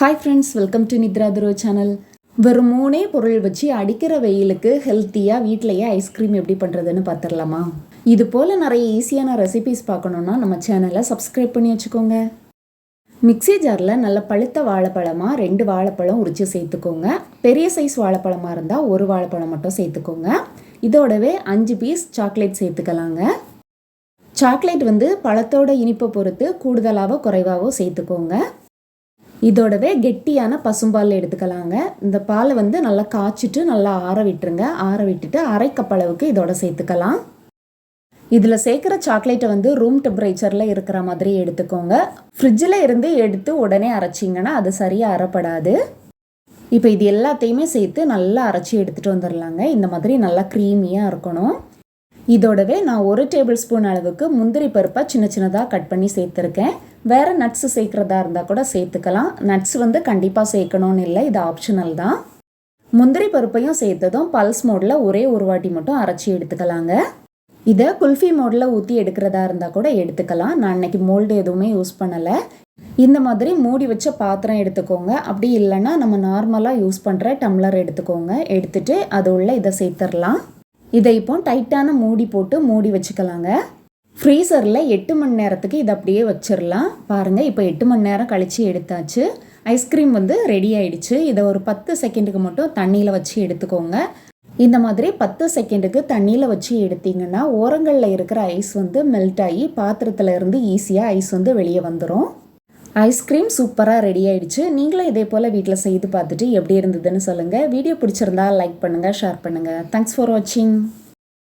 Hi friends, welcome to நித்ரா துருவ channel. வெறும் 3 பொருள் வச்சு அடிக்கிற வெயிலுக்கு ஹெல்த்தியாக வீட்டிலையே ஐஸ்கிரீம் எப்படி பண்ணுறதுன்னு பார்த்துடலாமா? இது போல் நிறைய ஈஸியான ரெசிபீஸ் பார்க்கணுன்னா நம்ம சேனலை சப்ஸ்கிரைப் பண்ணி வச்சுக்கோங்க. மிக்ஸி ஜாரில் நல்ல பழுத்த வாழைப்பழமாக 2 வாழைப்பழம் உரித்து சேர்த்துக்கோங்க. பெரிய சைஸ் வாழைப்பழமாக இருந்தால் 1 வாழைப்பழம் மட்டும் சேர்த்துக்கோங்க. இதோடவே 5 பீஸ் சாக்லேட் சேர்த்துக்கலாங்க. சாக்லேட் பழத்தோட இனிப்பை பொறுத்து கூடுதலாகவோ குறைவாகவோ சேர்த்துக்கோங்க. இதோடவே கெட்டியான பசும்பால் எடுத்துக்கலாங்க. இந்த பாலை நல்லா காய்ச்சிட்டு நல்லா ஆற விட்டுருங்க. ஆற விட்டுட்டு அரை கப் அளவுக்கு இதோட சேர்த்துக்கலாம். இதில் சேர்க்குற சாக்லேட்டை ரூம் டெம்பரேச்சரில் இருக்கிற மாதிரி எடுத்துக்கோங்க. ஃப்ரிட்ஜில் இருந்து எடுத்து உடனே அரைச்சிங்கன்னா அது சரியாக அரைப்படாது. இப்போ இது எல்லாத்தையுமே சேர்த்து நல்லா அரைச்சி எடுத்துகிட்டு வந்துடலாங்க. இந்த மாதிரி நல்லா க்ரீமியாக இருக்கணும். இதோடவே நான் 1 டேபிள் ஸ்பூன் அளவுக்கு முந்திரி பருப்பை சின்ன சின்னதாக கட் பண்ணி சேர்த்துருக்கேன். வேறு நட்ஸு சேர்க்குறதா இருந்தால் கூட சேர்த்துக்கலாம். நட்ஸ் கண்டிப்பாக சேர்க்கணும்னு இல்லை, இது ஆப்ஷனல் தான். முந்திரி பருப்பையும் சேர்த்ததும் பல்ஸ் மோடில் ஒரே ஒரு வாட்டி மட்டும் அரைச்சி எடுத்துக்கலாங்க. இதை குல்ஃபி மோடில் ஊற்றி எடுக்கிறதா இருந்தால் கூட எடுத்துக்கலாம். நான் இன்றைக்கி மோல்டு எதுவுமே யூஸ் பண்ணலை. இந்த மாதிரி மூடி வச்ச பாத்திரம் எடுத்துக்கோங்க. அப்படி இல்லைன்னா நம்ம நார்மலாக யூஸ் பண்ணுற டம்ளர் எடுத்துக்கோங்க. எடுத்துகிட்டு அது உள்ள இதை சேர்த்துடலாம். இதை இப்போ டைட்டான மூடி போட்டு மூடி வச்சுக்கலாங்க. ஃப்ரீசரில் 8 மணி நேரத்துக்கு இதை அப்படியே வச்சிடலாம். பாருங்கள், இப்போ 8 மணி நேரம் கழித்து எடுத்தாச்சு. ஐஸ்கிரீம் ரெடி ஆயிடுச்சு. இதை ஒரு 10 செகண்டுக்கு மட்டும் தண்ணியில் வச்சு எடுத்துக்கோங்க. இந்த மாதிரி 10 செகண்டுக்கு தண்ணியில் வச்சு எடுத்திங்கன்னா ஓரங்களில் இருக்கிற ஐஸ் மெல்ட் ஆகி பாத்திரத்தில் இருந்து ஈஸியாக ஐஸ் வெளியே வந்துடும். ஐஸ்கிரீம் சூப்பராக ரெடி ஆயிடுச்சு. நீங்களும் இதே போல் வீட்டில் செய்து பார்த்துட்டு எப்படி இருந்ததுன்னு சொல்லுங்கள். வீடியோ பிடிச்சிருந்தா லைக் பண்ணுங்கள், ஷேர் பண்ணுங்கள். தேங்க்ஸ் ஃபார் வாட்சிங்.